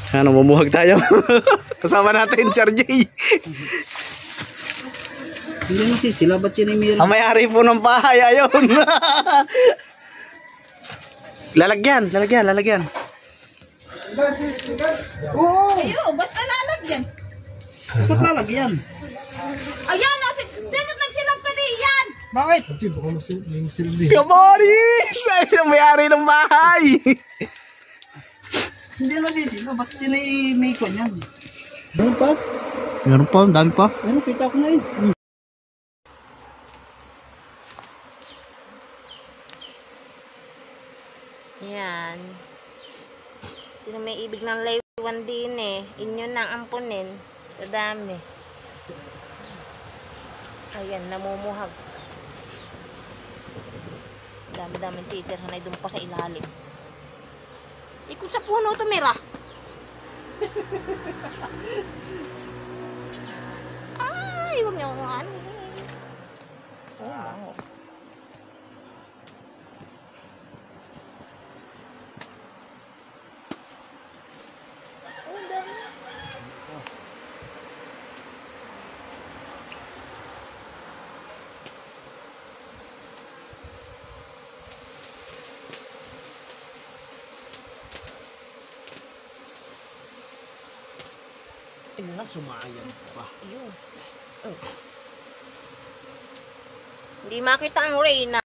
Ano, mamuhag tayo. Kasama natin, Sir J. Hindi mo sila, ba't yun ay meron? Ang may-ari po ng bahay, ayun. Lalagyan. Oo! Ayo, basta lalagyan. Basta lalagyan. Ayan, dapat nagsilap ka di yan. Bakit? Kamoris! Ay, ang may-ari ng bahay. Hindi mo sila, ba't yun ay may kwan yan? Meron pa, dami pa. Ano, kita ko na yun. Yan. Sino may ibig ng laywan din eh. Inyo nang ampunin. Sa dami. Ayan, namumuhag. Dami-daming titirhan ay doon pa sa ilalim. Ikot sa puno tumira. Ay, huwag niyo kung ano. Oh. Ayun na, sumayan pa. Ayun. Oh. Hindi makita ang Reyna.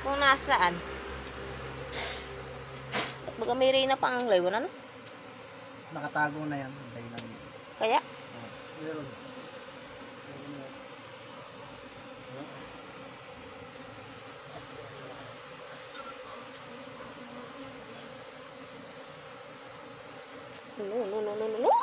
Kung nasaan. At baga may Reyna pa ang laywan, ano? Nakatago na yan. Kaya? No.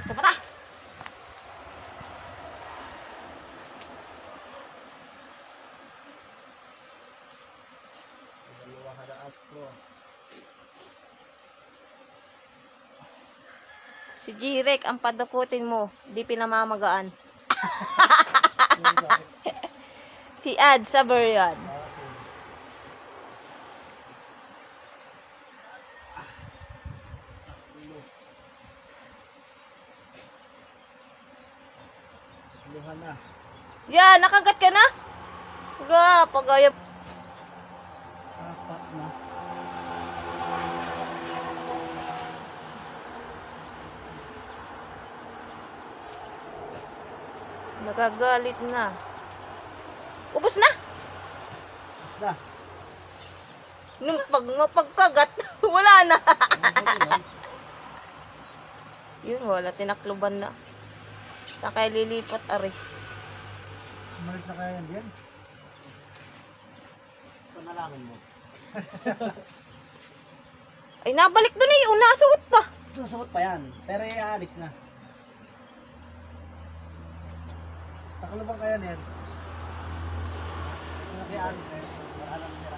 Dapat ah! Si Jirek, ang padukutin mo, di pinamamagaan. Si Ad, sabar yan. Yan, nakagat ka na? Ga, pagayap. Apat na. Nagagalit na. Ubus na? Basta. Nung mapagkagat, wala na. Yun, wala, tinakluban na. Saan kaya lilipat, ari? Umalis na kaya yan diyan? Panalangin mo. Ay, nabalik doon eh. Nasuot pa. Susuot pa yan. Pero aalis na. Takalubang kaya na yan. Kaya aalis na yan. Alam nila.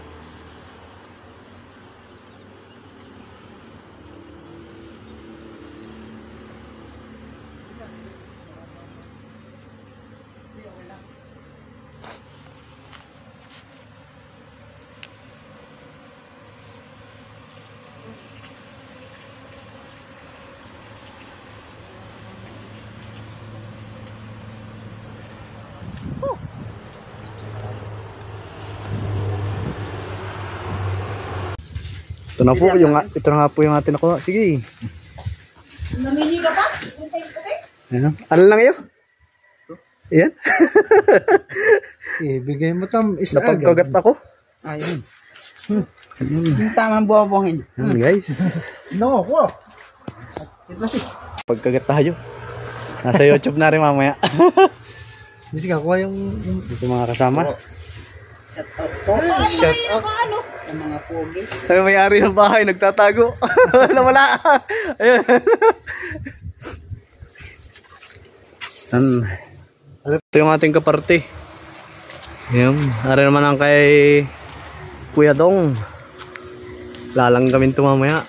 Ito na po, ito na nga po yung atin ako. Sige. Namili ka pa? Ayan. Ano lang yun? Ayan. Bigay mo tam isa agad. Napagkagat ako. Ayun. Yung tamang buwang-buwangin. Ayan guys. No, ko. Pagkagat tayo. Nasa YouTube na rin mamaya. Sige, kuha yung Dito mga kasama. Shout out. Ano? sa mga pogi. Sabi may-ari ng bahay, nagtatago. Wala. Ayun. Ito yung ating kaparte. Ayun. Ari naman ang kay Kuya Dong. Lalang kami ito mamaya.